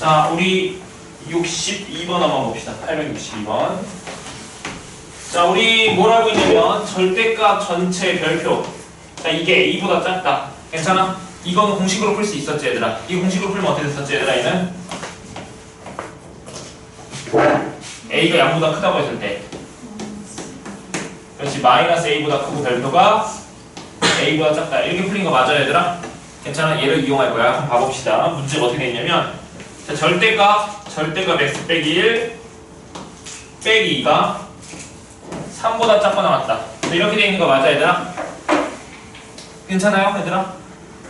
자, 우리 62번 한번 봅시다. 862번. 자, 우리 뭘 알고 있냐면 절대값 전체 별표. 자, 이게 A보다 작다. 괜찮아? 이거는 공식으로 풀 수 있었지, 얘들아. 이 공식으로 풀면 어떻게 됐었지, 얘들아, 얘는? A가 양보다 크다고 했을 때. 그렇지, 마이너스 A보다 크고 별표가 A보다 작다. 이렇게 풀린 거 맞아요, 얘들아? 괜찮아? 얘를 이용할 거야. 한번 봐봅시다. 문제가 어떻게 돼 있냐면, 자, 절대값 x 빼기 1 빼기 2가 3보다 작고 나왔다. 이렇게 돼 있는 거 맞아, 얘들아? 괜찮아요, 얘들아?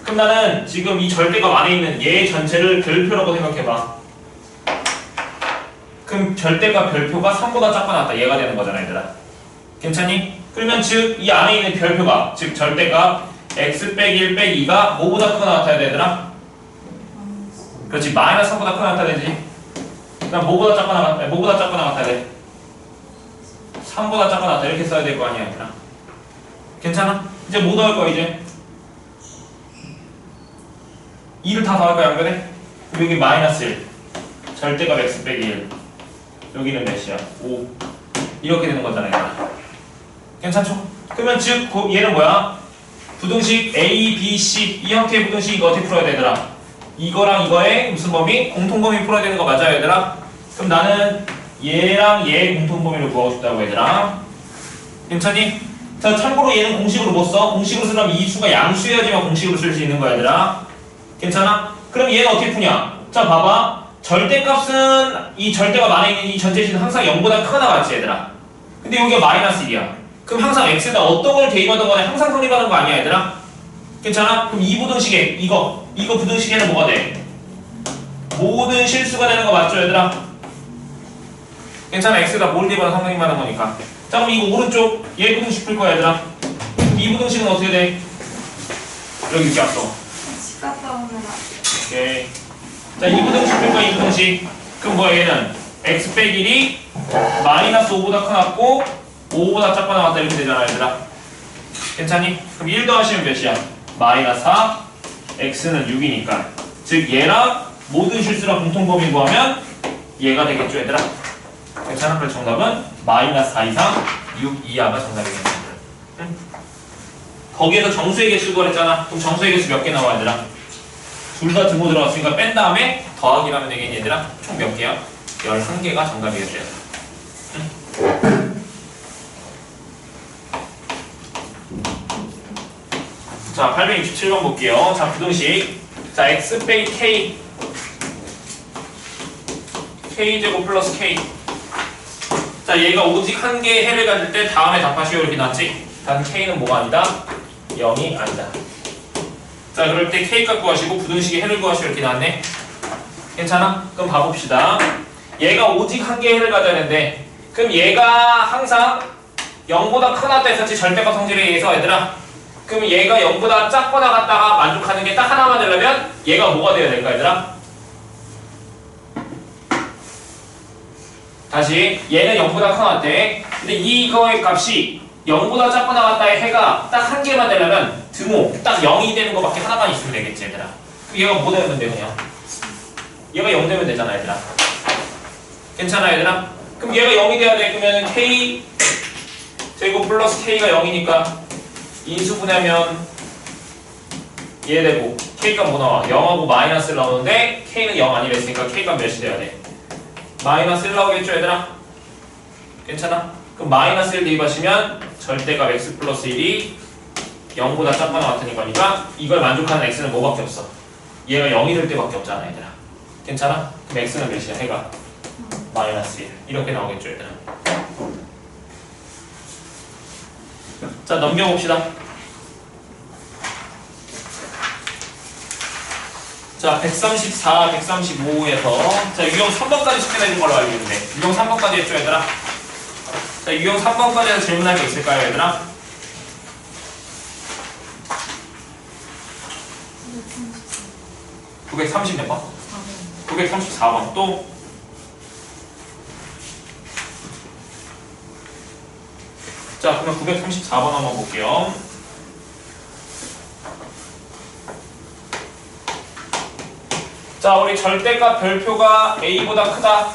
그럼 나는 지금 이 절대값 안에 있는 얘 전체를 별표라고 생각해봐. 그럼 절대값 별표가 3보다 작고 나왔다. 얘가 되는 거잖아, 얘들아. 괜찮니? 그러면 즉 이 안에 있는 별표가 즉 절대값 x 빼기 1 빼기 2가 뭐보다 크고 나타나야 돼, 얘들아? 그렇지, 마이너스 3보다 크고 나타나야 되지. 그럼 뭐보다 작고 나타나야 돼? 3보다 작고 나타나. 이렇게 써야 될 거 아니야, 얘들아. 괜찮아? 이제 뭐 더할 거야, 이제? 2를 다 더할 거야, 안 그래? 그럼 여기 마이너스 1 절대값 x 빼기 1 여기는 몇이야? 5 이렇게 되는 거잖아, 얘들아. 괜찮죠? 그러면 즉 얘는 뭐야? 부등식 A, B, C 이 형태의 부등식 이거 어떻게 풀어야 되더라? 이거랑 이거의 무슨 범위? 공통범위 풀어야 되는 거 맞아요, 얘들아? 그럼 나는 얘랑 얘의 공통범위를 구하고 싶다고, 얘들아. 괜찮니? 자, 참고로 얘는 공식으로 못 써. 공식으로 쓰려면 이 수가 양수여야지만 공식으로 쓸 수 있는 거야, 얘들아. 괜찮아? 그럼 얘는 어떻게 푸냐? 자, 봐봐. 절대값은 이 절대값 안에 있는 이 전체 식은 항상 0보다 크거나 같지, 얘들아. 근데 여기가 마이너스 1이야. 그럼 항상 x에다 어떤 걸 대입하던 간에 항상 성립하는 거 아니야, 얘들아? 괜찮아? 그럼 이 부등식에 이거 부등식에는 뭐가 돼? 모든 실수가 되는 거 맞죠, 얘들아? 괜찮아? x에다 뭘 대입하든 성립하는 거니까. 자, 그럼 이거 오른쪽 얘 부등식 풀 거야, 얘들아. 이 부등식은 어떻게 돼? 여기 이렇게 왔어. 집 갔다 오느라. 오케이. 자, 이 부등식 풀 거야, 이 부등식. 그럼 뭐야, 얘는 x 빼기 1이 마이너스 5보다 커놨고 5보다 작고 나왔다 이렇게 되잖아, 얘들아. 괜찮니? 그럼 1 더하시면 몇이야? 마이너스 4 x는 6이니까 즉 얘랑 모든 실수랑 공통범위 구하면 얘가 되겠죠, 얘들아. 괜찮아? 그래서 정답은 마이너스 4 이상 6 이하가 정답이겠네. 응? 거기에서 정수의 개수 구하랬잖아. 그럼 정수의 개수 몇 개 나와, 얘들아? 둘 다 등호 들어갔으니까 뺀 다음에 더하기를 하면 되겠니, 얘들아? 총 몇 개야? 11개가 정답이겠어요. 응? 자, 867번 볼게요. 자, 부등식. 자, x 빼기 k k제곱 플러스 k. 자, 얘가 오직 한 개의 해를 가질 때 다음에 답하시오 이렇게 나왔지? 단 k는 뭐가 아니다? 0이 아니다. 자, 그럴 때 k 값 구하시고 부등식의 해를 구하시오 이렇게 나왔네. 괜찮아? 그럼 봐봅시다. 얘가 오직 한 개의 해를 가져야 되는데 그럼 얘가 항상 0보다 크거나 같다 했었지, 절대값 성질에 의해서, 얘들아. 그럼 얘가 0보다 작거나 같다가 만족하는 게 딱 하나만 되려면 얘가 뭐가 돼야 될까, 얘들아? 다시 얘는 0보다 커나 같대. 근데 이거의 값이 0보다 작거나 같다의 해가 딱 한 개만 되려면 등호 딱 0이 되는 거밖에 하나만 있으면 되겠지, 얘들아. 그럼 얘가 뭐 되면 돼, 그냥? 얘가 0 되면 되잖아, 얘들아. 괜찮아, 얘들아? 그럼 얘가 0이 돼야 돼. 그러면 k 제곱 플러스 k가 0이니까 인수분해하면 얘 되고 k값 뭐 나와? 0하고 마이너스를 나오는데 k는 0 아니랬으니까 k값 몇이 돼야 돼? 마이너스 1 나오겠죠, 얘들아? 괜찮아? 그럼 마이너스 1 대입하시면 절대값 x 플러스 1이 0보다 작거나 같은 거니까 이걸 만족하는 x는 뭐밖에 없어? 얘가 0이 될 때밖에 없잖아, 얘들아. 괜찮아? 그럼 x는 몇이야? 해가 마이너스 1 이렇게 나오겠죠, 얘들아. 자, 넘겨봅시다. 자, 134, 135에서 자, 유형 3번까지 숙제내준 걸로 알고 있는데 유형 3번까지 했죠, 얘들아? 자, 유형 3번까지 해서 질문할 게 있을까요, 얘들아? 930몇 번? 934번. 또? 자, 그러면 934번 한번 볼게요. 자, 우리 절대값 별표가 a보다 크다.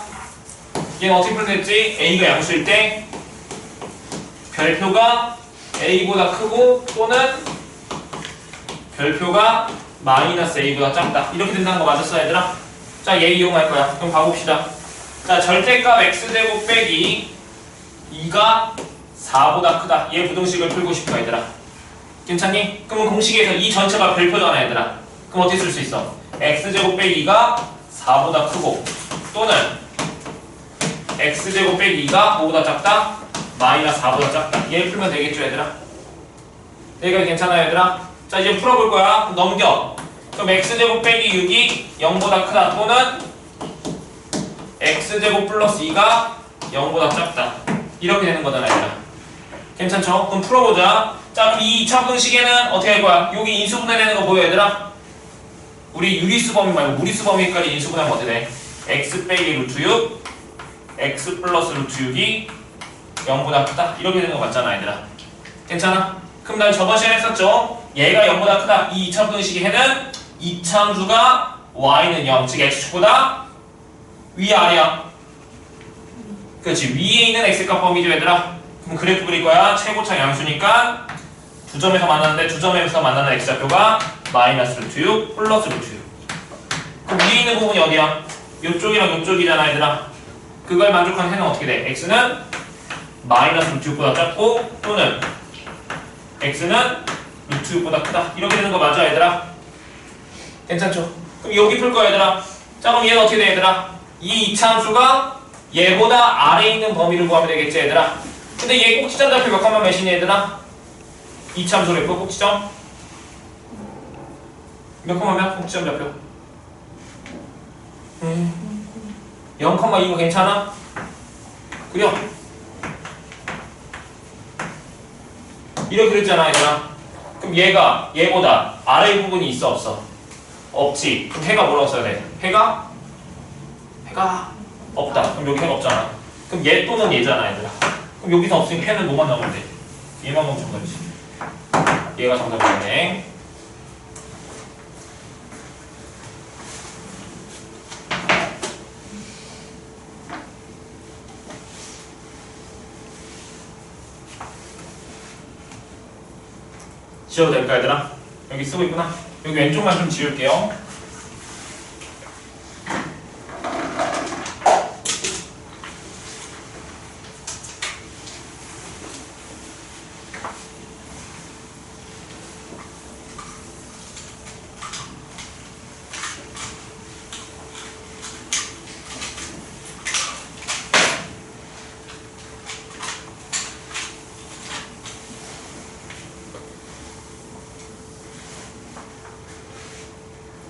얘는 어떻게 풀면 됐지? a가 양수일 때 별표가 a보다 크고 또는 별표가 마이너스 a보다 작다. 이렇게 된다는 거 맞았어, 얘들아? 자, 얘 이용할 거야. 그럼 가봅시다. 자, 절대값 x제곱 빼기 2가 4보다 크다. 얘 부등식을 풀고 싶어, 얘들아. 괜찮니? 그러면 공식에서 이 전체가 별표잖아, 얘들아. 그럼 어떻게 쓸 수 있어? x제곱 빼기 2가 4보다 크고 또는 x제곱 빼기 2가 5보다 작다? 마이너스 4보다 작다. 얘 풀면 되겠죠, 얘들아? 여기까지 괜찮아요, 얘들아? 자, 이제 풀어볼 거야. 넘겨. 그럼 x제곱 빼기 6이 0보다 크다 또는 x제곱 플러스 2가 0보다 작다. 이렇게 되는 거잖아, 얘들아. 괜찮죠? 그럼 풀어보자. 자, 그럼 이 2차 분식에는 어떻게 할 거야? 여기 인수분해되는 거 보여, 얘들아? 우리 유리수 범위 말고 무리수 범위까지 인수분해하면 어떻게 돼? x 빼기 루트 6 x 플러스 루트 6이 0보다 크다. 이렇게 되는 거 맞잖아, 얘들아. 괜찮아? 그럼 난 저번 시간에 했었죠? 얘가 0보다 크다. 이 2차 분식의 해는 이차함수가 y는 0, 즉 x축보다 위 아래야. 그렇지. 위에 있는 x값 범위죠, 얘들아. 그럼 그래프 그릴 거야. 최고차 양수니까 두 점에서 만나는데 두 점에서 만나는 x좌표가 마이너스 루트 6 플러스 루트 6. 그럼 위에 있는 부분이 어디야? 요쪽이랑 요쪽이잖아, 얘들아. 그걸 만족하는 해는 어떻게 돼? x는 마이너스 루트 6보다 작고 또는 x는 루트 6보다 크다. 이렇게 되는 거 맞아, 얘들아? 괜찮죠? 그럼 여기 풀 거야, 얘들아. 자, 그럼 얘는 어떻게 돼, 얘들아? 이 2차 함수가 얘보다 아래에 있는 범위를 구하면 되겠지, 얘들아? 근데 얘 꼭지점 좌표 몇 칸만 몇이니, 얘들아? 2차 함수를 했고 꼭지점 몇 칸만 몇? 꼭지점 좌표 0,2가 괜찮아? 그려? 이렇게 그랬잖아, 얘들아. 그럼 얘가 얘보다 아래 부분이 있어, 없어? 없지. 그럼 해가 뭐라고 써야 돼? 해가 없다. 그럼 여기 해가 없잖아. 그럼 얘 또는 얘잖아, 얘들아. 그럼 여기서 없으니까 해는 뭐만 나오면 돼? 얘만 보면 정답이지. 얘가 정답이네. 지워도 될까, 얘들아? 여기 쓰고 있구나. 여기 왼쪽만 좀 지울게요.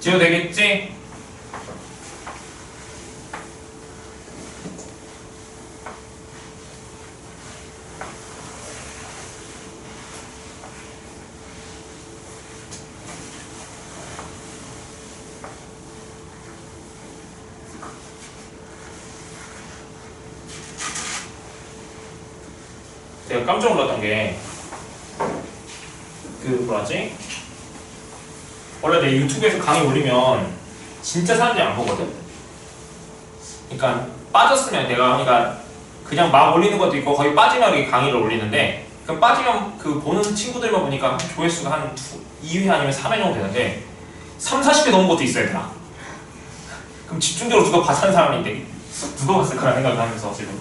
지워도 되겠지? 제가 깜짝 놀랐던 게 뭐라지? 원래 내 유튜브에서 강의 올리면 진짜 사람들이 안 보거든? 그러니까 빠졌으면 내가 그냥 막 올리는 것도 있고 거의 빠지면 이렇게 강의를 올리는데 그럼 빠지면 그 보는 친구들만 보니까 조회수가 한 2회 아니면 3회 정도 되는데 3, 40회 넘은 것도 있어야 되나? 그럼 집중적으로 누가 봤다는 사람인데 누가 봤을 거라 생각을 하면서 지금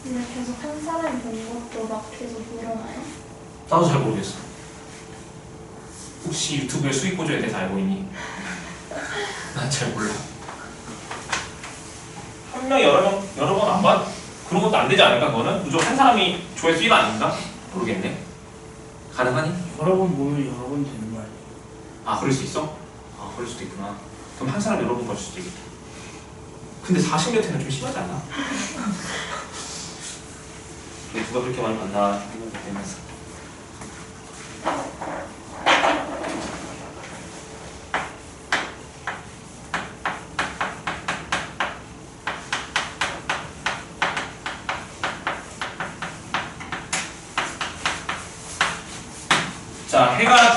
근데 계속 한 사람이 본 것도 막 계속 늘어나요? 나도 잘 모르겠어. 혹시 유튜브의 수익 구조에 대해서 알고 있니? 난 잘 몰라. 한 명이 여러 번 안 봐? 그런 것도 안 되지 않을까? 그거는? 무조건 한 사람이 조회수 1 아닌가? 모르겠네. 가능하니? 여러 번 보면 여러 번 되는 거 아니에요? 아, 그럴 수 있어? 아, 그럴 수도 있구나. 그럼 한 사람 여러 번 볼 수도 있겠다. 근데 40몇 회는 좀 심하지 않나? 왜 누가 그렇게 많이 봤나 생각되면서.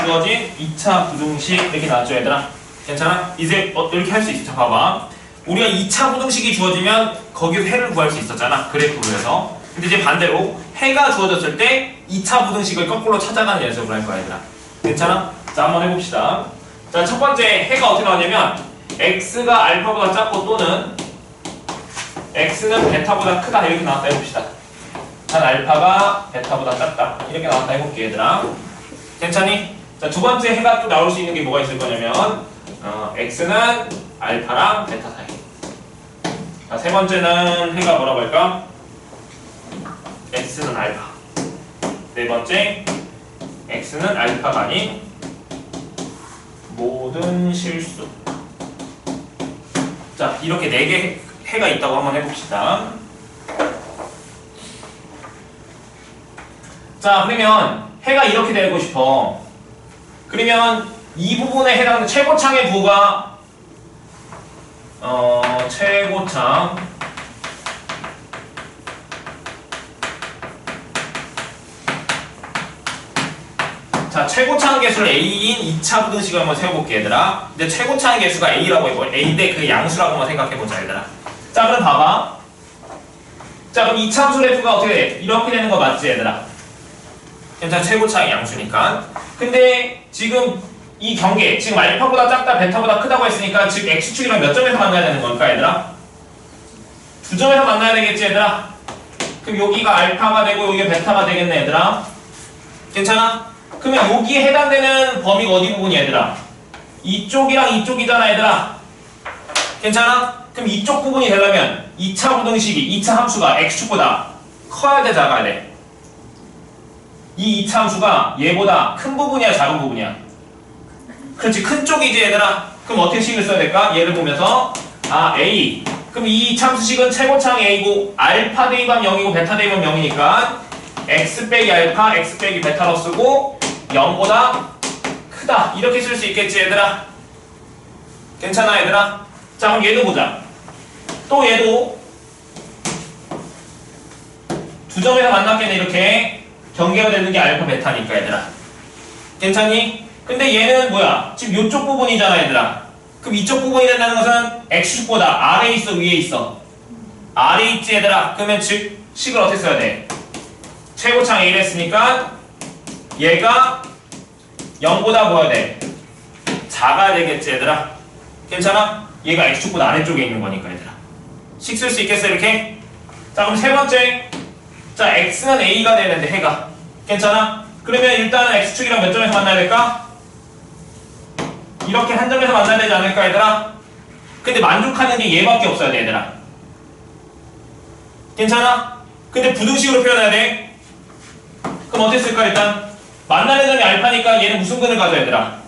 주어진 2차 부등식 이렇게 나왔죠 얘들아. 괜찮아? 이제 이렇게 할 수 있어. 자, 봐봐. 우리가 2차 부등식이 주어지면 거기서 해를 구할 수 있었잖아. 그래프로 해서. 근데 이제 반대로 해가 주어졌을 때 2차 부등식을 거꾸로 찾아가는 연습을 할 거야 얘들아. 괜찮아? 자, 한번 해봅시다. 자, 첫 번째 해가 어떻게 나왔냐면 x가 알파보다 작고 또는 x는 베타보다 크다 이렇게 나왔다 해봅시다. 단 알파가 베타보다 작다 이렇게 나왔다 해볼게 얘들아. 괜찮니? 자, 두 번째 해가 또 나올 수 있는 게 뭐가 있을 거냐면 x는 알파랑 베타 사이. 자, 세 번째는 해가 뭐라고 할까? x는 알파. 네 번째 x는 알파가 아닌 모든 실수. 자, 이렇게 4개 해가 있다고 한번 해봅시다. 자, 그러면 해가 이렇게 되고 싶어. 그러면 이 부분에 해당하는 최고창의 부호가 최고창 자, 최고창 개수를 A인 2차 부등식을 한번 세워볼게 얘들아. 근데 최고창 개수가 A라고 해보 A인데 그 양수라고 한번 생각해보자 얘들아. 자, 그럼 봐봐. 자, 그럼 2차 함수 그래프가 어떻게 돼? 이렇게 되는 거 맞지 얘들아? 괜찮아, 최고차의 양수니까. 근데 지금 이 경계, 지금 알파보다 작다, 베타보다 크다고 했으니까 즉 x축이랑 몇 점에서 만나야 되는 걸까 얘들아? 2점에서 만나야 되겠지 얘들아? 그럼 여기가 알파가 되고 여기가 베타가 되겠네 얘들아? 괜찮아? 그러면 여기에 해당되는 범위가 어디 부분이야 얘들아? 이쪽이랑 이쪽이잖아 얘들아? 괜찮아? 그럼 이쪽 부분이 되려면 2차 부등식이 2차 함수가 x축보다 커야 돼 작아야 돼? 이 2차 함수가 얘보다 큰 부분이야 작은 부분이야? 그렇지, 큰 쪽이지 얘들아. 그럼 어떻게 식을 써야 될까? 얘를 보면서 A. 그럼 이 2차 함수식은 최고창 A고 알파 대입하면 0이고 베타 대입하면 0이니까 x 빼기 알파, x 빼기 베타로 쓰고 0보다 크다 이렇게 쓸 수 있겠지 얘들아? 괜찮아 얘들아? 자, 그럼 얘도 보자. 또 얘도 2점에서 만났겠네. 이렇게 경계가 되는 게 알파 베타니까 얘들아. 괜찮니? 근데 얘는 뭐야? 지금 이쪽 부분이잖아 얘들아. 그럼 이쪽 부분이 된다는 것은 x축보다 아래에 있어 위에 있어? 아래에 있지 얘들아. 그러면 즉 식을 어떻게 써야 돼? 최고창 A를 했으니까 얘가 0보다 뭐야 돼? 작아야 되겠지 얘들아. 괜찮아? 얘가 x축보다 아래쪽에 있는 거니까 얘들아. 식 쓸 수 있겠어 이렇게? 자, 그럼 세 번째. 자, x는 a가 되는데 해가. 괜찮아? 그러면 일단은 x축이랑 몇 점에서 만나야 될까? 이렇게 한 점에서 만나야 되지 않을까 얘들아? 근데 만족하는 게 얘밖에 없어야 돼 얘들아. 괜찮아? 근데 부등식으로 표현해야 돼. 그럼 어떻게 쓸까 일단? 만나는 점이 알파니까 얘는 무슨 근을 가져야 되라?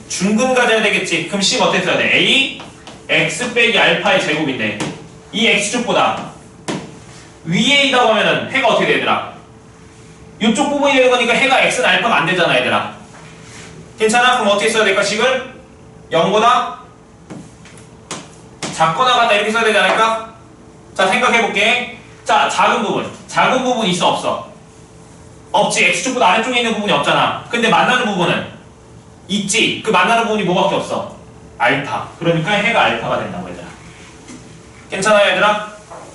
중근 가져야 되겠지. 그럼 식 어떻게 써야 돼? A x 빼기 알파의 제곱인데 이 x축보다 위에 있다고 하면은 해가 어떻게 되더라? 이쪽 부분이 되는 거니까 해가 x는 알파가 안 되잖아 얘들아. 괜찮아? 그럼 어떻게 써야 될까 식을? 0보다 작거나 같다 이렇게 써야 되지 않을까? 자, 생각해볼게. 자, 작은 부분 있어 없어? 없지. x축보다 아래쪽에 있는 부분이 없잖아. 근데 만나는 부분은 있지. 그 만나는 부분이 뭐밖에 없어? 알파. 그러니까 해가 알파가 된다고 얘들아. 괜찮아요 얘들아?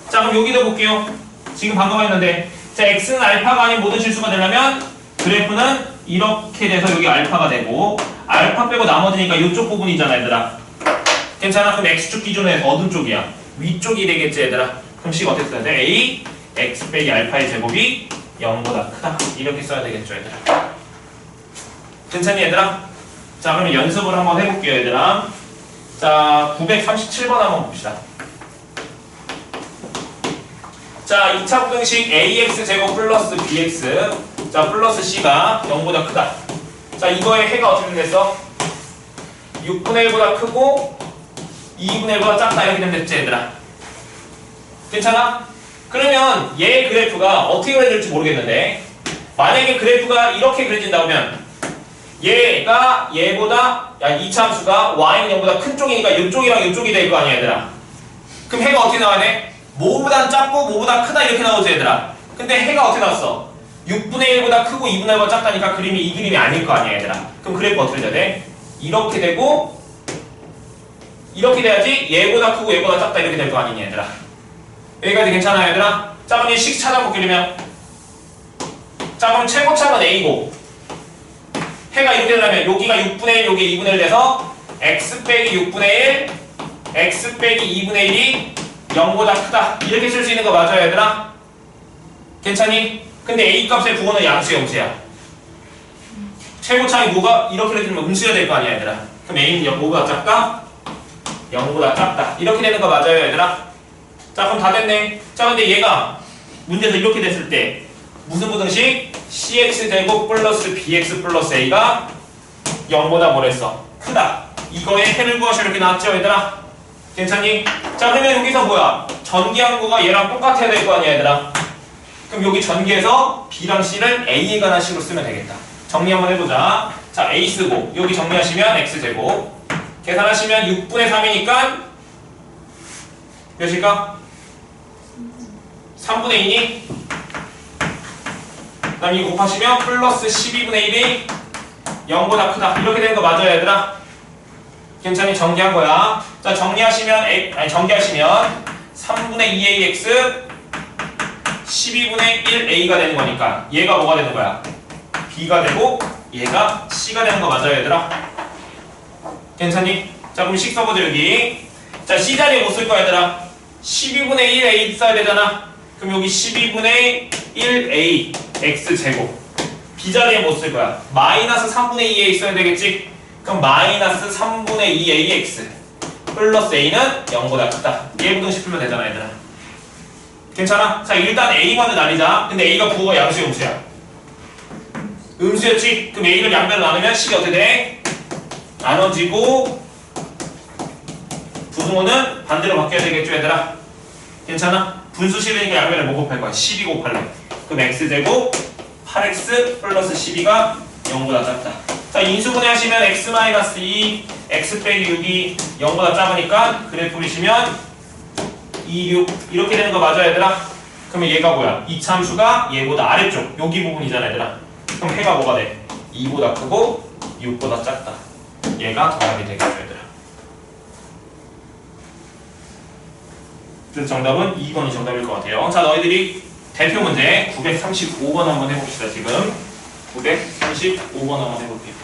자, 그럼 여기도 볼게요. 지금 방금 했는데 자, x는 알파가 아닌 모든 실수가 되려면 그래프는 이렇게 돼서 여기 알파가 되고 알파 빼고 나머지니까 이쪽 부분이잖아 얘들아. 괜찮아? 그럼 x축 기준으로 해서 어느 쪽이야? 위쪽이 되겠지 얘들아. 그럼 식 어떻게 써야 돼? a x 빼기 알파의 제곱이 0보다 크다 이렇게 써야 되겠죠 얘들아. 괜찮니 얘들아? 자, 그러면 연습을 한번 해볼게요 얘들아. 자, 937번 한번 봅시다. 자, 2차 부등식 ax 제곱 플러스 bx 자, 플러스 c가 0보다 크다. 자, 이거의 해가 어떻게 됐어? 6분의 1보다 크고 2분의 1보다 작다 이렇게 된댔지 얘들아. 괜찮아? 그러면 얘 그래프가 어떻게 그려질지 모르겠는데 만약에 그래프가 이렇게 그려진다고 하면 얘가 얘보다 2차 함수가 y는 0보다 큰 쪽이니까 이쪽이랑 이쪽이 될 거 아니야 얘들아. 그럼 해가 어떻게 나와야 돼? 뭐보단 작고 뭐보다 크다 이렇게 나오지 얘들아. 근데 해가 어떻게 나왔어? 6분의 1보다 크고 2분의 1보다 작다니까 그림이 이 그림이 아닐 거 아니야 얘들아. 그럼 그래프 어떻게 돼야 돼? 이렇게 되고 이렇게 돼야지 얘보다 크고 얘보다 작다 이렇게 될 거 아니니 얘들아. 여기까지 괜찮아요 얘들아? 자 그럼 이식 찾아볼게면 자 그럼 최고차는 A고 해가 이렇게 되려면 여기가 6분의 1 여기 2분의 1 돼서 x 빼기 6분의 1 x 빼기 2분의 1이 0보다 크다 이렇게 쓸 수 있는 거 맞아요 얘들아? 괜찮니? 근데 A 값의 부호는 양수야 음수야? 최고차이 뭐가 이렇게 되면 음수가 될 거 아니야 얘들아? 그럼 A는 뭐보다 작다? 0보다 작다 이렇게 되는 거 맞아요 얘들아? 자 그럼 다 됐네. 자 근데 얘가 문제에서 이렇게 됐을 때 무슨 부등식? cx제곱 플러스 bx 플러스 a가 0보다 뭐랬어? 크다. 이거의 해를 구하시오 이렇게 나왔죠 얘들아? 괜찮니? 자 그러면 여기서 뭐야? 전기항구가 얘랑 똑같아야 될 거 아니야 얘들아? 그럼 여기 전기에서 b랑 c를 a에 관한 식으로 쓰면 되겠다. 정리 한번 해보자. 자 a 쓰고 여기 정리하시면 x제곱 계산하시면 6분의 3이니까 몇일까? 3분의 2니? 그 다음 이거 곱하시면 플러스 12분의 1이 0보다 크다 이렇게 되는 거 맞아요 얘들아? 괜찮니? 정리한 거야. 자 정리하시면 정리하시면 3분의 2ax 12분의 1a가 되는 거니까 얘가 뭐가 되는 거야? b가 되고 얘가 c가 되는 거 맞아요 얘들아? 괜찮니? 자 그럼 식 써보자 여기. 자 c자리에 뭐 쓸 거야 얘들아? 12분의 1a 써야 되잖아. 그럼 여기 12분의 1a x제곱 b자리에 뭐 쓸 거야? 마이너스 3분의 2a 써야 되겠지? 그럼 마이너스 3분의 2a x 플러스 a는 0보다 크다. 얘 부등식 풀면 되잖아 얘들아. 괜찮아? 자 일단 a 먼저 나뉘자. 근데 a가 부호가 양수야 음수야? 음수였지? 그럼 a를 양변으로 나누면 식이 어떻게 돼? 나눠지고 부등호는 반대로 바뀌어야 되겠죠 얘들아? 괜찮아? 분수식이니까 양변에 뭐 곱할 거야? 12 곱할래. 그럼 x제곱 8x 플러스 12가 0보다 작다. 자 인수분해 하시면 x-2 x 빼기 6이 0보다 작으니까 그래프 보시면 2, 6 이렇게 되는 거 맞아 얘들아? 그러면 얘가 뭐야? 이 참수가 얘보다 아래쪽 여기 부분이잖아 얘들아. 그럼 해가 뭐가 돼? 2보다 크고 6보다 작다. 얘가 더하게 되겠죠 얘들아. 그래서 정답은 2번이 정답일 것 같아요. 자 너희들이 대표 문제 935번 한번 해봅시다. 지금 935번 한번 해볼게요.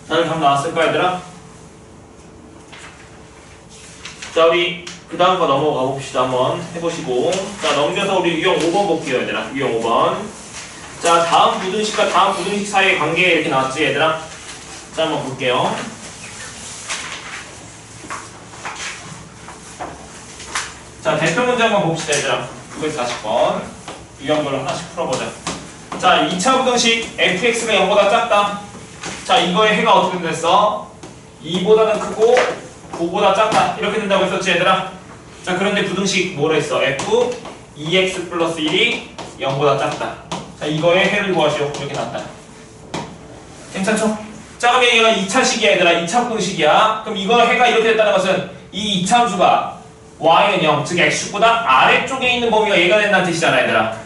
다들 답 나왔을까 얘들아? 자 우리 그 다음 거 넘어가 봅시다. 한번 해보시고. 자, 넘겨서 우리 유형 5번 볼게요, 얘들아. 유형 5번. 자, 다음 부등식과 다음 부등식 사이의 관계 이렇게 나왔지, 얘들아? 자, 한번 볼게요. 자, 대표 문제 한번 봅시다, 얘들아. 940번. 유형별로 하나씩 풀어보자. 자, 2차 부등식 fx가 0보다 작다. 자, 이거의 해가 어떻게 됐어? 2보다는 크고 9보다 작다. 이렇게 된다고 했었지, 얘들아? 자, 그런데 부등식 뭐로 했어? f 2x 플러스 1이 0보다 작다. 자, 이거의 해를 구하시오. 이렇게 나왔다. 괜찮죠? 자, 그럼 얘가 2차식이야, 얘들아. 2차 부등식이야. 그럼 이거 해가 이렇게 됐다는 것은 이 2차 함수가 y는 0, 즉 x축보다 아래쪽에 있는 범위가 얘가 된다는 뜻이잖아, 얘들아.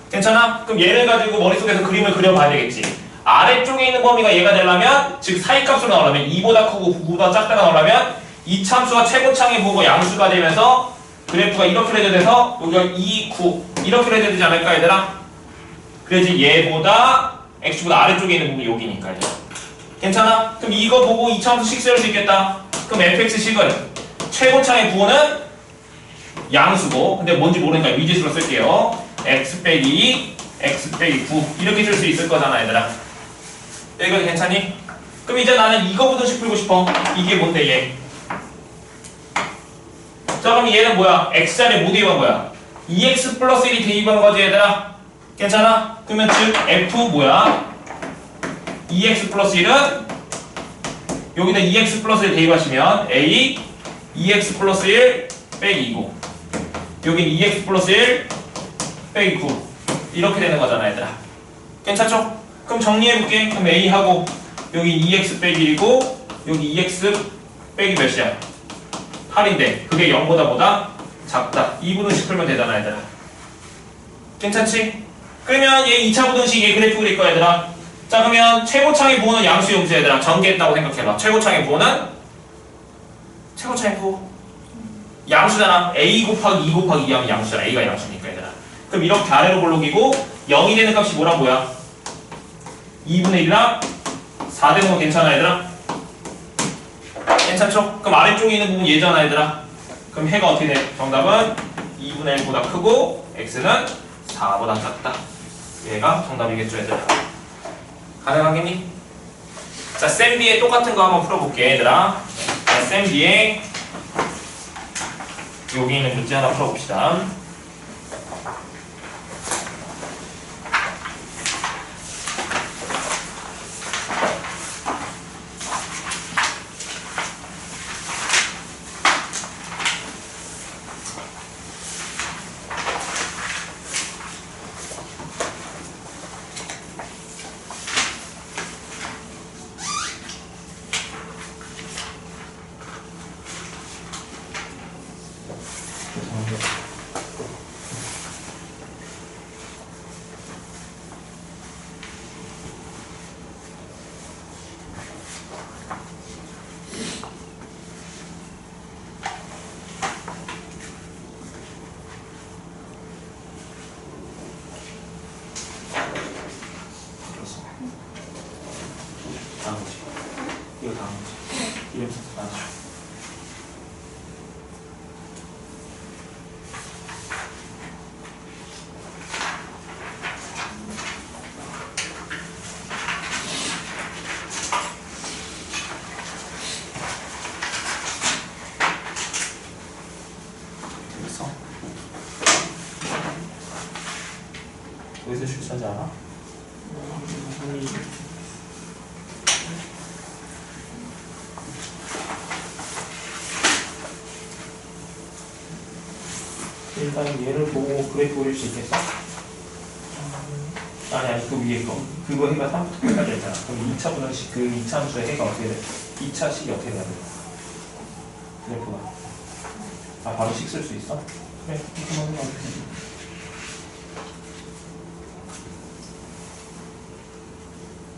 괜찮아? 그럼 얘를 가지고 머릿속에서 그림을 그려봐야 되겠지. 아래쪽에 있는 범위가 얘가 되려면, 즉 사이값으로 나오려면 2보다 크고 9보다 작다가 나오려면 이 참수가 최고창의 부호가 양수가 되면서 그래프가 이렇게 그려져서 여기가 2, 9 이렇게 그려져야 되지 않을까, 얘들아? 그래야지 얘보다 x축보다 아래쪽에 있는 부분이 여기니까, 얘들아. 괜찮아? 그럼 이거 보고 이 참수식 세울 수 있겠다. 그럼 fx식은 최고창의 부호는 양수고, 근데 뭔지 모르니까 미지수로 쓸게요. x 빼기 2, x 빼기 9 이렇게 쓸 수 있을 거잖아, 얘들아. 여기까지 괜찮니? 그럼 이제 나는 이거 부등식 풀고 싶어. 이게 뭔데, 얘? 자, 그럼 얘는 뭐야? x자리에 뭐 대입한 거야? 2x 플러스 1이 대입한 거지, 얘들아. 괜찮아? 그러면 즉 f 뭐야? 2x 플러스 1은 여기다 2x 플러스 1 대입하시면 a 2x 플러스 1 빼기 2고 여긴 2x 플러스 1 빼기 9 이렇게 되는 거잖아, 얘들아. 괜찮죠? 그럼 정리해볼게. 그럼 a하고 여기 2x 빼기 1이고 여기 2x 빼기 몇이야? 8인데 그게 0보다 보다 작다. 2부등식 풀면 되잖아, 얘들아. 괜찮지? 그러면 얘 2차 부등식 얘 그래프 그릴 거야, 얘들아. 자, 그러면 최고창의 부호는 양수 용수, 얘들아. 전개했다고 생각해봐. 최고창의 부호는 최고창의 부호 양수잖아. a 곱하기 2 곱하기 2 하면 양수잖아. a가 양수니까, 얘들아. 그럼 이렇게 아래로 볼록이고 0이 되는 값이 뭐란 뭐야? 2분의 1이랑 4되는 거 괜찮아, 얘들아? 괜찮죠? 그럼 아래쪽에 있는 부분 얘잖아, 얘들아. 그럼 해가 어떻게 돼? 정답은 2분의 1보다 크고 x는 4보다 작다. 얘가 정답이겠죠, 얘들아. 가능하겠니? 자, 쌤 B에 똑같은 거 한번 풀어볼게, 얘들아. 자, 쌤 B에 여기 있는 문제 하나 풀어봅시다. 다음 문제. 이거 다음 문제. 이름 맞죠? 됐어? 어디서 출사하지 않아? 일단 얘를 보고 그래프 그릴 수 있겠어? 아니 그 위에 거 그거 해가 3부터 8까지 했잖아. 그럼 2차 분할식 그 2차 함수의 해가 어떻게 돼? 2차식이 어떻게 돼야 돼? 그래프가 아 바로 식 쓸 수 있어? 그래 이렇게 하면 어떻게 돼?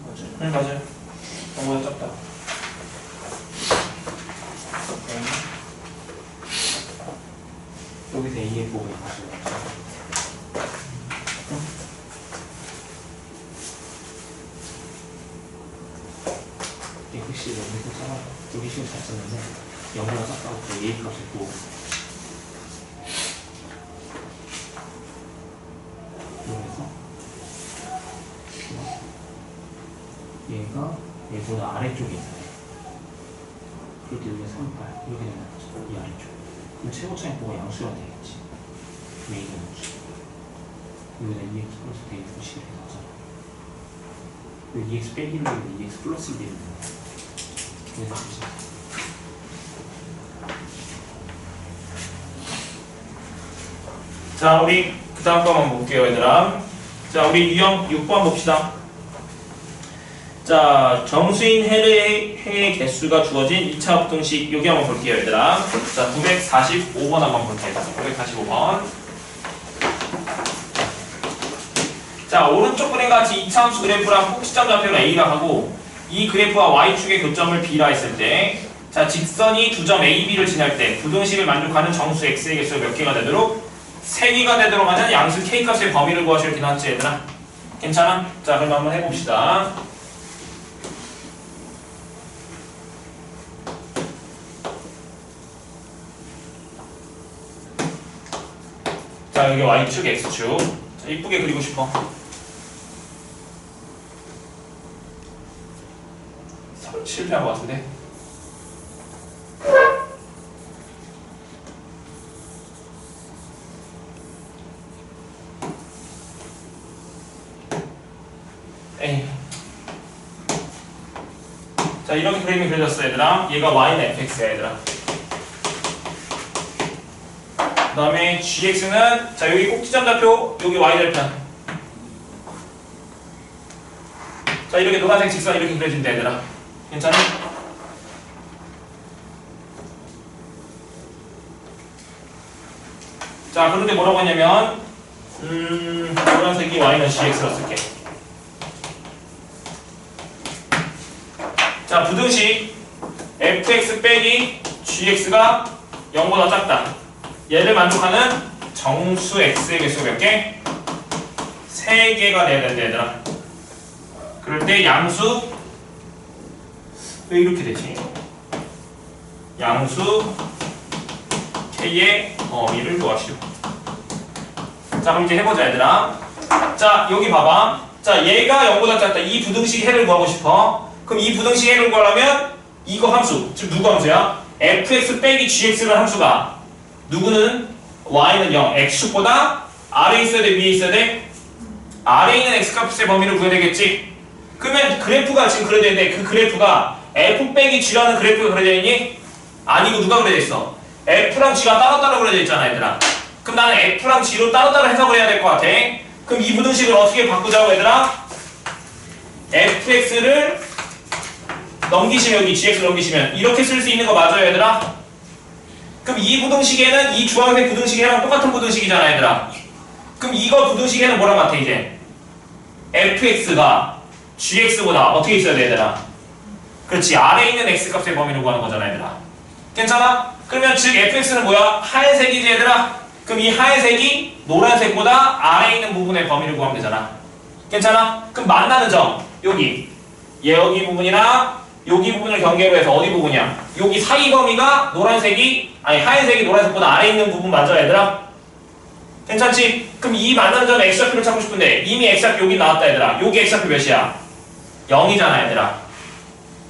맞아요. 응 맞아요. 너무나 작다. 여기서 A의 부분이 맞아요. 이 글씨 여기서 써놔. 여기 식을 잘 썼는데 0보다 작다고 A 값을 보고 보다 아래쪽에 있어요. 그럴 때 여기가 38 이렇게 되는 거죠. 이 아래쪽. 그럼 최고차이 뭐가 양수가 되겠지. 메인 양수. 여기다 2x 플러스 데이터 10이 나오잖아. 여기 2x 빼기를 해도 2x 플러스 1이 되는 거야. 그래서 자, 우리 그 다음 거만 볼게요, 얘들아. 자, 우리 유형 6번 봅시다. 자, 정수인 해의 개수가 주어진 2차 부등식 여기 한번 볼게요, 얘들아. 자, 945번 한번 볼게요. 945번. 자, 오른쪽 그림과 같이 2차 함수 그래프랑 꼭지점 좌표를 A라 하고 이 그래프와 Y축의 교점을 B라 했을 때 자, 직선이 두 점 A, B를 지날 때 부등식을 만족하는 정수 X의 개수가 몇 개가 되도록 3개가 되도록 하는 양수 K값의 범위를 구하시오 이렇게 나왔지 얘들아? 괜찮아? 자, 그럼 한번 해봅시다. 자, 여기 Y축, X축. 자, 이쁘게 그리고 싶어. 실패한 것 같은데? 에이. 자, 이렇게 그림이 그려졌어, 얘들아. 얘가 Y는 fx야, 얘들아. 그 다음에 gx는 자, 여기 꼭지점 좌표, 여기 y절편. 자, 이렇게 노란색 직선 이렇게 그려진다, 얘들아. 괜찮아? 자, 그런데 뭐라고 했냐면 노란색이 y는 gx로 쓸게. 자, 부등식 fx 빼기 gx가 0보다 작다. 얘를 만족하는 정수 x의 개수가 몇 개? 3개가 돼야 된다, 얘들아. 그럴 때 양수 왜 이렇게 되지? 양수 k의 범위를 구하시오. 자, 그럼 이제 해보자, 얘들아. 자, 여기 봐봐. 자, 얘가 0보다 작다. 이 부등식 해를 구하고 싶어. 그럼 이 부등식 해를 구하려면 이거 함수, 즉 누구 함수야? fx 빼기 gx라는 함수가 누구는 y는 0, x축보다 아래에 있어야 돼, 위에 있어야 돼? 아래에 있는 x값의 범위를 구해야 되겠지? 그러면 그래프가 지금 그려져 있는데 그 그래프가 f 빼기 g라는 그래프가 그려져 있니? 아니고 누가 그려져 있어? f랑 g가 따로따로 그려져 있잖아, 얘들아. 그럼 나는 f랑 g로 따로따로 해석을 해야 될 것 같아. 그럼 이 부등식을 어떻게 바꾸자고, 얘들아? fx를 넘기시면, 여기 gx를 넘기시면 이렇게 쓸 수 있는 거 맞아요, 얘들아? 그럼 이 부등식에는 이 주황색 부등식이랑 똑같은 부등식이잖아, 얘들아. 그럼 이거 부등식에는 뭐랑 같아, 이제? fx가 gx보다 어떻게 있어야 돼, 얘들아? 그렇지, 아래에 있는 x값의 범위를 구하는 거잖아, 얘들아. 괜찮아? 그러면 즉 fx는 뭐야? 하얀색이지, 얘들아? 그럼 이 하얀색이 노란색보다 아래에 있는 부분의 범위를 구하면 되잖아. 괜찮아? 그럼 만나는 점, 여기 여기 부분이랑 여기 부분을 경계로 해서 어디 부분이야? 여기 사이 범위가 노란색이 아니 하얀색이 노란색보다 아래에 있는 부분 맞아, 얘들아? 괜찮지? 그럼 이 만나는 점의 x좌표를 찾고 싶은데 이미 x좌표 여기 나왔다, 얘들아. 여기 x좌표 몇이야? 0이잖아, 얘들아.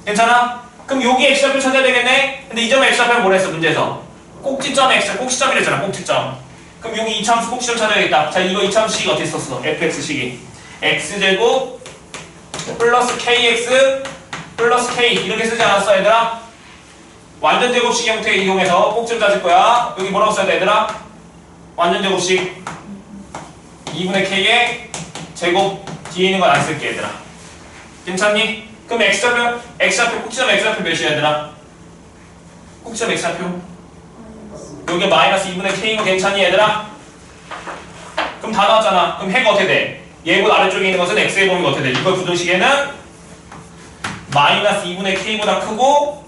괜찮아? 그럼 여기 x좌표 찾아야 되겠네? 근데 이 점의 x좌표는 뭐라 했어, 문제에서? 꼭지점 x, 꼭지점이랬잖아, 꼭지점. 그럼 여기 이차함수 꼭지점 찾아야겠다. 자, 이거 이차함수식이 어떻게 썼어? fx식이 x제곱 플러스 kx 플러스 k 이렇게 쓰지 않았어, 얘들아? 완전 제곱식 형태 이용해서 꼭지를 찾을 거야. 여기 뭐라고 써야 돼, 얘들아? 완전 제곱식 2분의 k의 제곱 뒤에 있는 건 안 쓸게, 얘들아. 괜찮니? 그럼 x좌표 꼭지점 x좌표 몇이야, 얘들아? 꼭지점 x좌표 여기 마이너스 2분의 k인 거 괜찮니, 얘들아? 그럼 다 나왔잖아. 그럼 해가 어떻게 돼? 얘보다 아래쪽에 있는 것은 x의 범위가 어떻게 돼? 이걸 부등식에는 마이너스 2분의 k보다 크고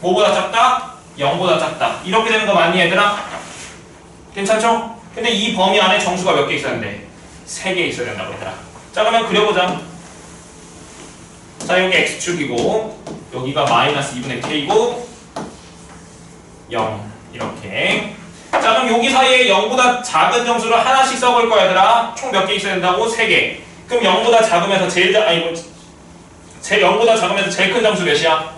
뭐보다 작다? 0보다 작다. 이렇게 되는 거 맞니, 얘들아? 괜찮죠? 근데 이 범위 안에 정수가 몇 개 있어야 되는데? 3개 있어야 된다고, 얘들아. 자, 그러면 그려보자. 자, 여기 x축이고 여기가 마이너스 2분의 k고 0 이렇게. 자, 그럼 여기 사이에 0보다 작은 정수를 하나씩 써볼 거야, 얘들아. 총 몇 개 있어야 된다고? 3개. 그럼 0보다 작으면서 제일 아니 뭐 제 0보다 작으면서 제일 큰 정수 몇이야?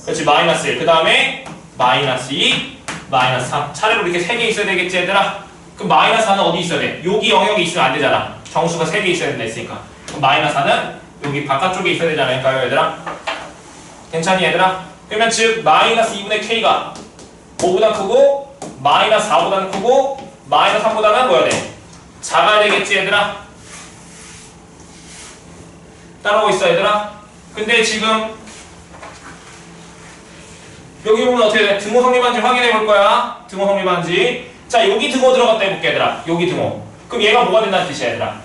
그렇지, 마이너스 1. 그 다음에 마이너스 2, 마이너스 3. 차례로 이렇게 3개 있어야 되겠지, 얘들아? 그럼 마이너스 4는 어디 있어야 돼? 여기 영역이 있으면 안 되잖아. 정수가 3개 있어야 된다 했으니까. 그럼 마이너스 4는 여기 바깥쪽에 있어야 되지 않을까요, 얘들아? 괜찮니, 얘들아? 그러면 즉 마이너스 2분의 k가 5보다 크고 마이너스 4보다는 크고 마이너스 3보다는 뭐야 돼? 작아야 되겠지, 얘들아? 따라오고 있어, 얘들아? 근데 지금 여기 보면 어떻게 돼? 등호 성립한지 확인해 볼 거야. 등호 성립한지. 자, 여기 등호 들어갔다 해볼게, 얘들아. 여기 등호. 그럼 얘가 뭐가 된다는 뜻이야, 얘들아?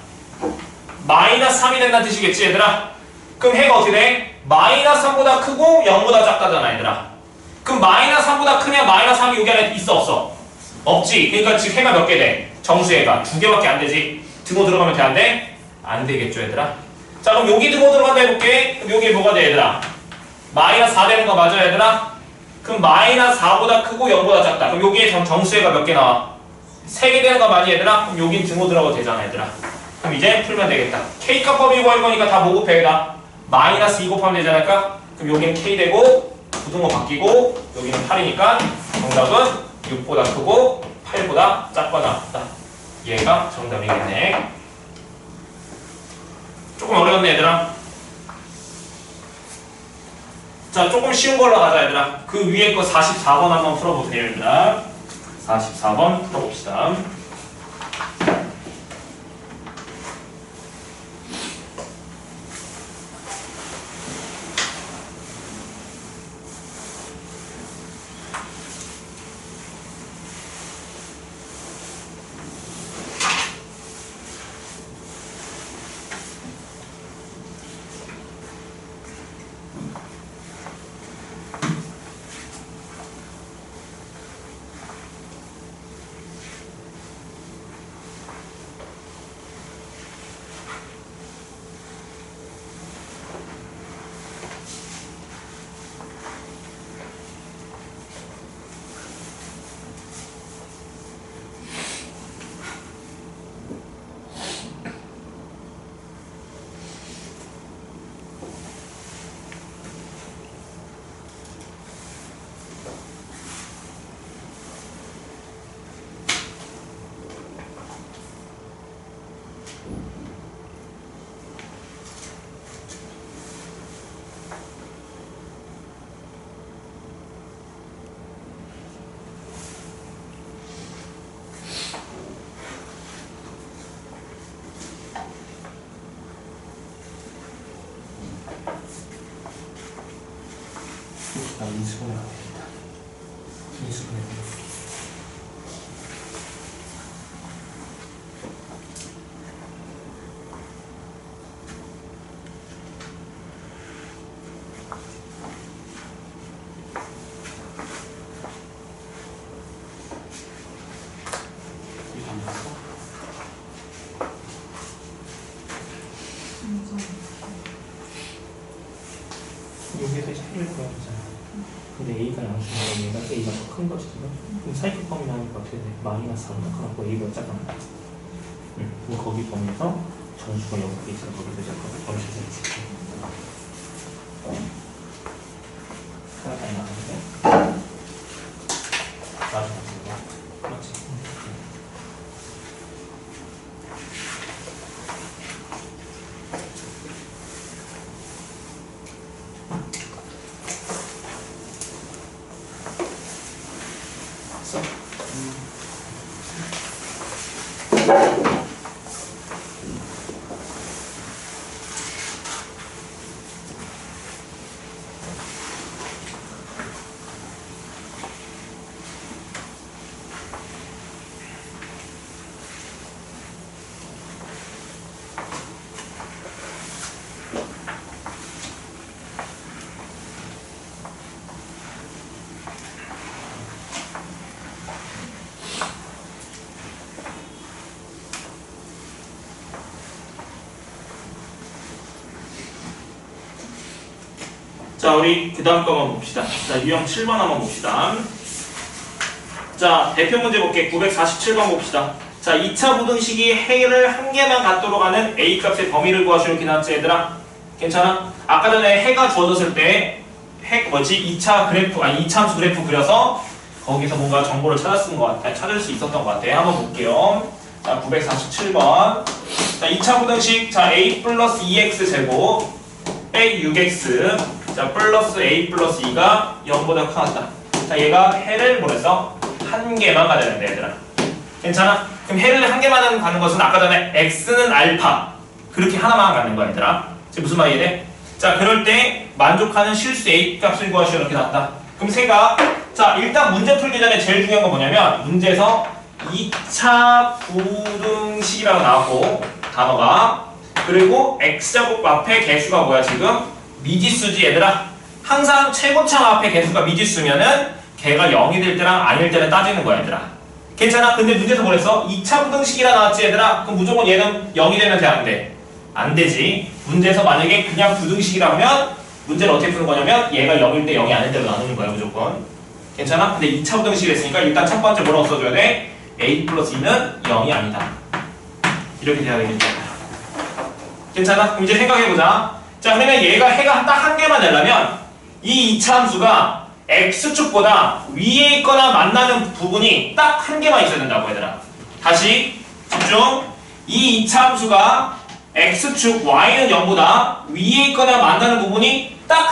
마이너스 3이 된다는 뜻이겠지, 얘들아? 그럼 해가 어떻게 돼? 마이너스 3보다 크고 0보다 작다잖아, 얘들아. 그럼 마이너스 3보다 크면 마이너스 3이 여기 안에 있어, 없어? 없지. 그러니까 지금 해가 몇 개 돼? 정수해가 2개밖에 안 되지. 등호 들어가면 돼, 안 돼? 안 되겠죠, 얘들아? 자, 그럼 여기 등호 들어간다 해볼게. 그럼 여기 뭐가 돼, 얘들아? 마이너스 4 되는 거 맞아, 얘들아? 그럼 마이너스 4보다 크고 0보다 작다. 그럼 여기에 정수해가 몇 개 나와? 3개 되는 거 맞니, 얘들아? 그럼 여긴 등호 들어가도 되잖아, 얘들아. 그럼 이제 풀면 되겠다. K값법이 구할 거니까 다 뭐 곱해, 얘들아? 마이너스 2 곱하면 되지 않을까? 그럼 여기는 K 되고 부등호 바뀌고 여기는 8이니까 정답은 6보다 크고 8보다 작거나 같다. 얘가 정답이겠네. 조금 어려웠네, 얘들아. 자, 조금 쉬운 걸로 가자, 얘들아. 그 위에 거 44번 한번 풀어보세요, 얘들아. 44번 풀어봅시다. 나 인수분해 안 되겠다. 인수분해. 이거 안 봤어? 여기서 이제 해줄 거야, 그잖아. 근데 A가 양수면 얘가 A가 더 큰 거지, 지금? 그럼 사이클 범위 나오니까 어떻게 돼? 마이너스 4보다 크고 A가 작아나. 그럼 거기 범위에서 정수가 0개 있어. 거기서 작아서 범위에서 있지. 하나가 나오는데? 맞아, 맞지? 자, 우리 그 다음 거만 봅시다. 자, 유형 7번 한번 봅시다. 자, 대표 문제 볼게. 947번 봅시다. 자, 2차 부등식이 해를 한 개만 갖도록 하는 A값의 범위를 구하시오. 이렇게 나왔지, 얘들아? 괜찮아? 아까 전에 해가 주어졌을 때 해 뭐지? 2차 그래프 아니 2차 함수 그래프 그려서 거기서 뭔가 정보를 찾을 수 있었던 것 같아. 한번 볼게요. 자, 947번. 자, 2차 부등식. 자, a 플러스 2x 제곱 빼기 6x. 자, 플러스 a 플러스 2가 0보다 크다. 자, 얘가 해를 뭐랬어? 한 개만 가야 되는데, 얘들아. 괜찮아? 그럼 해를 한 개만 가는 것은 아까 전에 x는 알파. 그렇게 하나만 가는 거야, 얘들아. 지금 무슨 말이 돼? 자, 그럴 때 만족하는 실수 a 값을 구하시오. 이렇게 나왔다. 그럼 세가 자, 일단 문제 풀기 전에 제일 중요한 건 뭐냐면 문제에서 2차 부등식이라고 나왔고 단어가 그리고 x제곱 앞에 개수가 뭐야 지금? 미지수지 얘들아. 항상 최고창 앞에 개수가 미지수면은 걔가 0이 될 때랑 아닐 때는 따지는 거야 얘들아. 괜찮아? 근데 문제에서 뭐랬어? 2차 부등식이라 나왔지 얘들아. 그럼 무조건 얘는 0이 되면 돼 안 돼? 안 되지. 문제에서 만약에 그냥 부등식이라면 문제를 어떻게 푸는 거냐면 얘가 0일 때 0이 아닐 때로 나누는 거야 무조건. 괜찮아? 근데 2차 부등식을 했으니까 일단 첫 번째 뭐라고 써줘야 돼? a 플러스 2는 0이 아니다. 이렇게 돼야 되겠죠. 괜찮아? 그럼 이제 생각해보자. 자, 그러면 얘가 해가 딱 한 개만 내려면 이 2차 함수가 x축보다 위에 있거나 만나는 부분이 딱 한 개만 있어야 된다고 얘들아. 다시 집중. 이 2차 함수가 x축 y는 0보다 위에 있거나 만나는 부분이 딱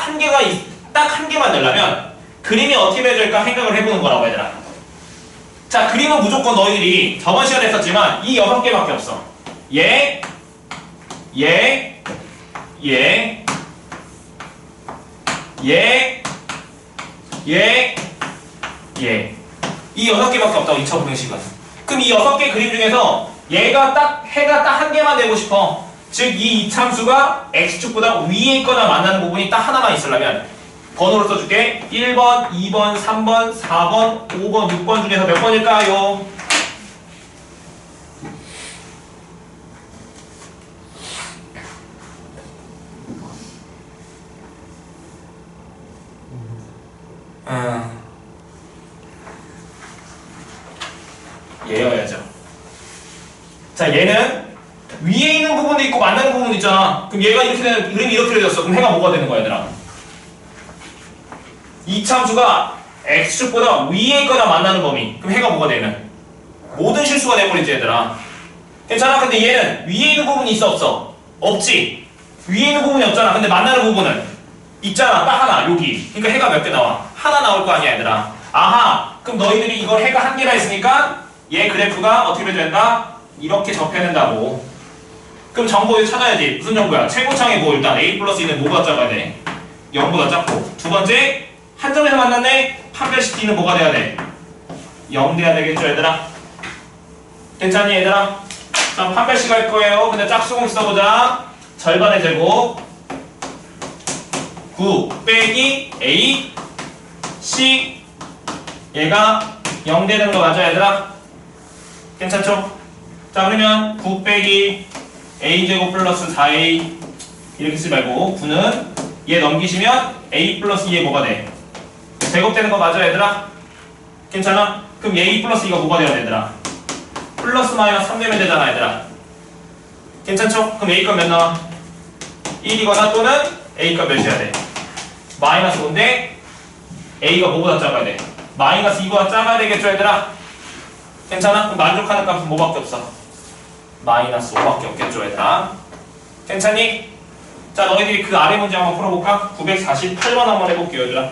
한 개만 내려면 그림이 어떻게 되어질까 생각을 해보는 거라고 얘들아. 자, 그림은 무조건 너희들이 저번 시간에 했었지만 이 6개밖에 없어. 얘 이 6개밖에 없다고 2차 부등식은. 그럼 이 6개 그림 중에서 해가 딱 한 개만 되고 싶어. 즉 이 이참수가 x축보다 위에 있거나 만나는 부분이 딱 하나만 있으려면 번호를 써줄게. 1번, 2번, 3번, 4번, 5번, 6번 중에서 몇 번일까요? 얘여야죠. 자, 얘는 위에 있는 부분도 있고 만나는 부분도 있잖아. 그럼 얘가 이렇게 되는 그림이 이렇게 되었어. 그럼 해가 뭐가 되는 거야, 얘들아? 이참수가 x축보다 위에 있거나 만나는 범위. 그럼 해가 뭐가 되면? 모든 실수가 돼버리지, 얘들아. 괜찮아? 근데 얘는 위에 있는 부분이 있어, 없어? 없지. 위에 있는 부분이 없잖아. 근데 만나는 부분은 있잖아. 딱 하나, 여기. 그러니까 해가 몇 개 나와? 하나 나올 거 아니야, 얘들아. 아하. 그럼 너희들이 이걸 해가 한 개나 있으니까 얘 그래프가 어떻게 된다? 이렇게 접해야 된다고. 그럼 정보를 찾아야지. 무슨 정보야? 최고창이 뭐 일단 a 플러스 2는 뭐가 작아야 돼? 0보다 작고. 두 번째, 한 점에서 만났네? 판별식 t는 뭐가 돼야 돼? 0 돼야 되겠죠, 얘들아? 괜찮니, 얘들아? 자, 판별식 할 거예요. 근데 짝수공 써보자. 절반의 제곱 9 빼기 a c 얘가 0 되는 거 맞아, 얘들아? 괜찮죠? 자, 그러면 9 빼기 a제곱 플러스 4a 이렇게 쓰지 말고 9는 얘 넘기시면 a 플러스 2에 뭐가 돼? 제곱되는 거 맞아, 얘들아? 괜찮아? 그럼 a 플러스 2가 뭐가 돼야 돼, 얘들아? 플러스 마이너스 3 되면 되잖아, 얘들아. 괜찮죠? 그럼 a 값 몇 나와? 1이거나 또는 a 값 몇이어야 돼? 마이너스 5인데 a가 뭐보다 작아야 돼? 마이너스 2보다 작아야 되겠죠, 얘들아? 괜찮아? 그럼 만족하는 값은 뭐밖에 없어? 마이너스 5밖에 없겠죠, 얘들아? 괜찮니? 자, 너희들이 그 아래 문제 한번 풀어볼까? 948번 한번 해볼게요, 얘들아.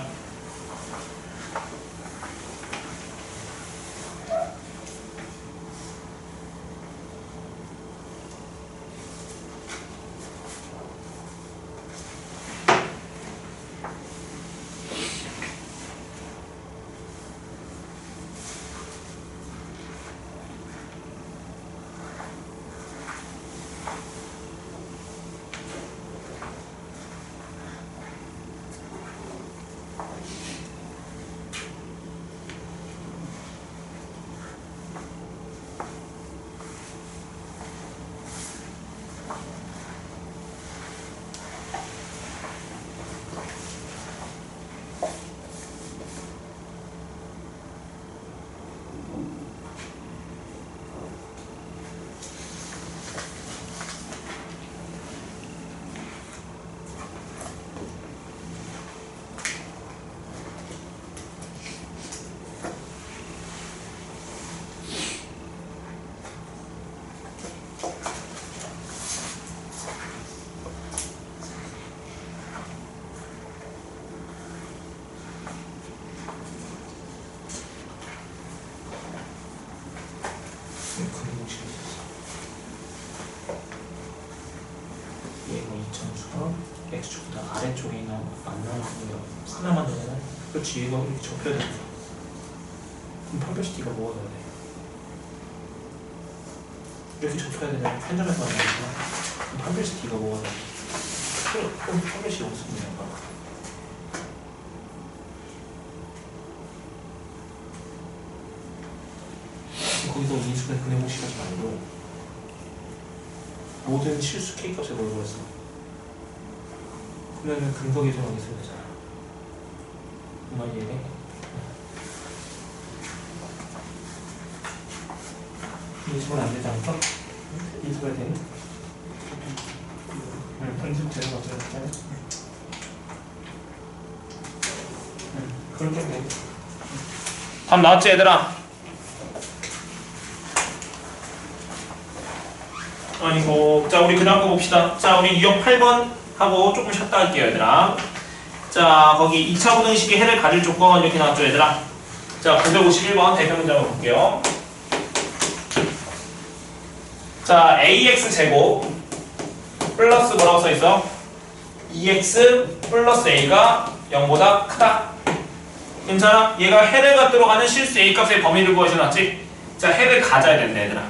그렇지, 이거 이렇게 접혀야 돼. 그럼 판별식 D가 뭐가 돼야 돼? 이렇게 접혀야 되잖아. 편점에서 하는 거니까. 그럼 판별식 D가 뭐가 돼야 돼? 그럼 판별식이 없으면 되는 거야. 거기서 인수분해 근해공식 하지 말고 모든 실수 K값에 뭘로 했어? 그러면 근거계정하게 써야 되잖아. 이 말이 이해돼? 인수분 안 되지 않을까? 인수분해 되니? 인수분 되는 거 같잖아. 그렇게 돼. 답 나왔지 얘들아? 아니고, 자 우리 그 다음 거 봅시다. 자 우리 유형 8번 하고 조금 쉬었다 할게요 얘들아. 자 거기 2차 부등식의 해를 가질 조건 이렇게 나왔죠 얘들아. 자 951번 대표 문장을 볼게요. 자 ax 제곱 플러스 뭐라고 써있어? 2x 플러스 a가 0보다 크다. 괜찮아? 얘가 해를 갖도록 하는 실수 a 값의 범위를 구해줘놨지? 자 해를 가져야 된다 얘들아.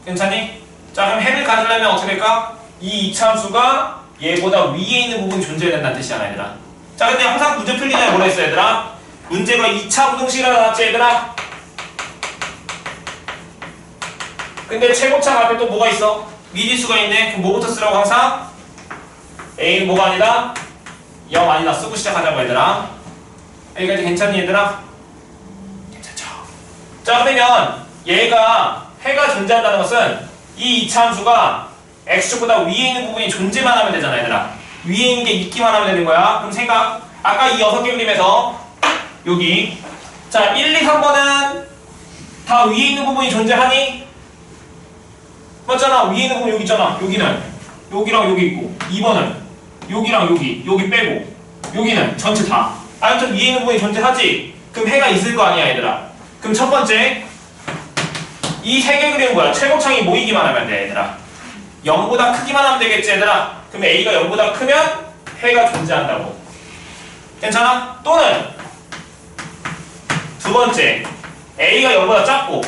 괜찮니? 자 그럼 해를 가지려면 어떻게 될까? 이 이차함수가 얘보다 위에 있는 부분이 존재해야 된다는 뜻이잖아 얘들아. 자 근데 항상 문제 풀기 전에 뭐라 했어 얘들아? 문제가 2차 부등식이라 나왔지 얘들아? 근데 최고차 앞에 또 뭐가 있어? 미지수가 있네. 그럼 뭐부터 쓰라고 항상? A는 뭐가 아니다? 0 아니다 쓰고 시작하자고 얘들아. 여기까지 괜찮니 얘들아? 괜찮죠? 자 그러면 얘가 해가 존재한다는 것은 이 이차함수가 x축보다 위에 있는 부분이 존재만 하면 되잖아 얘들아. 위에 있는 게 있기만 하면 되는 거야. 그럼 생각, 아까 이 6개 그림에서 여기 자 1, 2, 3번은 다 위에 있는 부분이 존재하니? 맞잖아. 위에 있는 부분 여기 있잖아. 여기는 여기랑 여기 있고 2번은 여기랑 여기 빼고 여기는 전체 다 아무튼 위에 있는 부분이 존재하지? 그럼 해가 있을 거 아니야 얘들아. 그럼 첫 번째 이 세 개 그림은 뭐야? 최고창이 모이기만 하면 돼 얘들아. 0보다 크기만 하면 되겠지 얘들아. 그럼 A가 0보다 크면 해가 존재한다고. 괜찮아? 또는 두 번째 A가 0보다 작고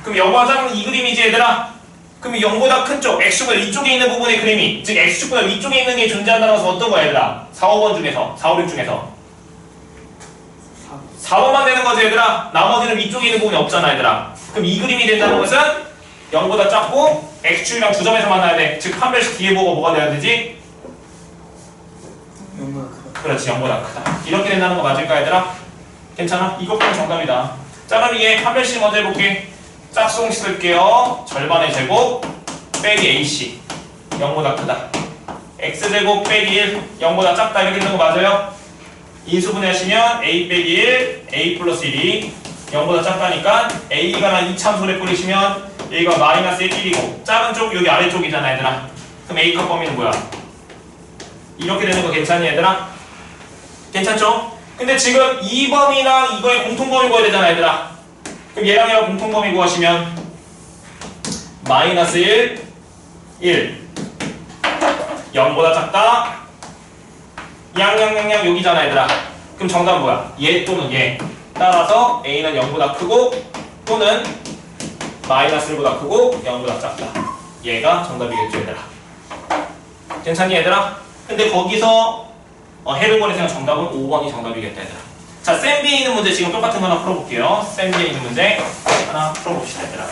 그럼 0보다 작은 이 그림이지 얘들아. 그럼 0보다 큰 쪽 X축보다 위쪽에 있는 부분의 그림이 즉 X축보다 위쪽에 있는 게 존재한다는 것은 어떤 거야 얘들아? 4, 5번 중에서 4, 5, 6 중에서 4번만 되는 거지 얘들아. 나머지는 위쪽에 있는 부분이 없잖아 얘들아. 그럼 이 그림이 된다는 것은 0보다 작고 X축이랑 두 점에서 만나야 돼. 즉 판별식 뒤에 보고 뭐가 돼야 되지? 0보다 크다. 그렇지 0보다 크다. 이렇게 된다는 거 맞을까 얘들아? 괜찮아? 이것뿐이 정답이다. 자 그럼 이게 판별식 먼저 해볼게. 짝수공 쓸게요. 절반의 제곱 빼기 AC 0보다 크다. X제곱 빼기 1 0보다 작다 이렇게 되는 거 맞아요? 인수분해 하시면 A 빼기 1 A 플러스 1이 0보다 작다니까 A가 나 이참수를 뿌리시면 A가 마이너스 1이고 작은 쪽 여기 아래쪽이잖아 얘들아. 그럼 A값 범위는 뭐야? 이렇게 되는 거 괜찮니 얘들아? 괜찮죠? 근데 지금 이 범위랑 이거의 공통범위 구해야 되잖아 얘들아. 그럼 얘랑 얘랑 공통범위 구하시면 마이너스 1 1 0보다 작다 양양양양 여기잖아 얘들아. 그럼 정답은 뭐야? 얘 또는 얘. 따라서 A는 0보다 크고 또는 마이너스 1보다 크고 0보다 작다. 얘가 정답이겠죠 얘들아. 괜찮니 얘들아? 근데 거기서 해를 정답은 5번이 정답이겠다 얘들아. 자 쌤 B에 있는 문제 지금 똑같은 거 하나 풀어볼게요. 쌤 B에 있는 문제 하나 풀어봅시다 얘들아.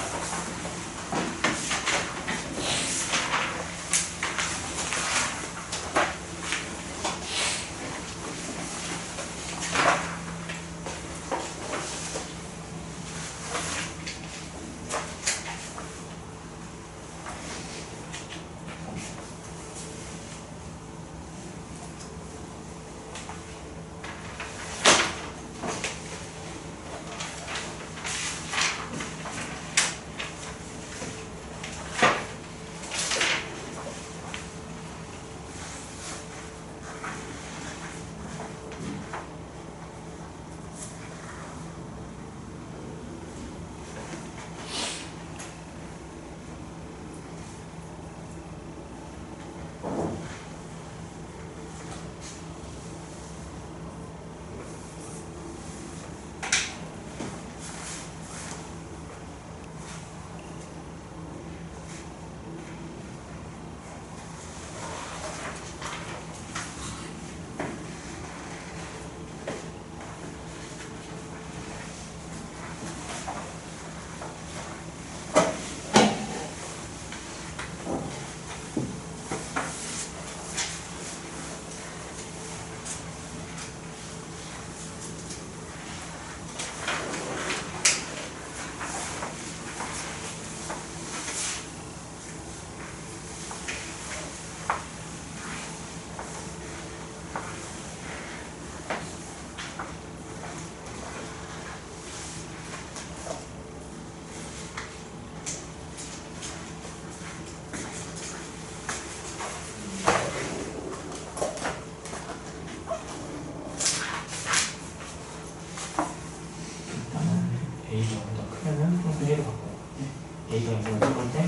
이상 있으면 첫 번째.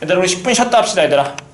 얘들아 우리 10분 쉬었다 합시다 얘들아.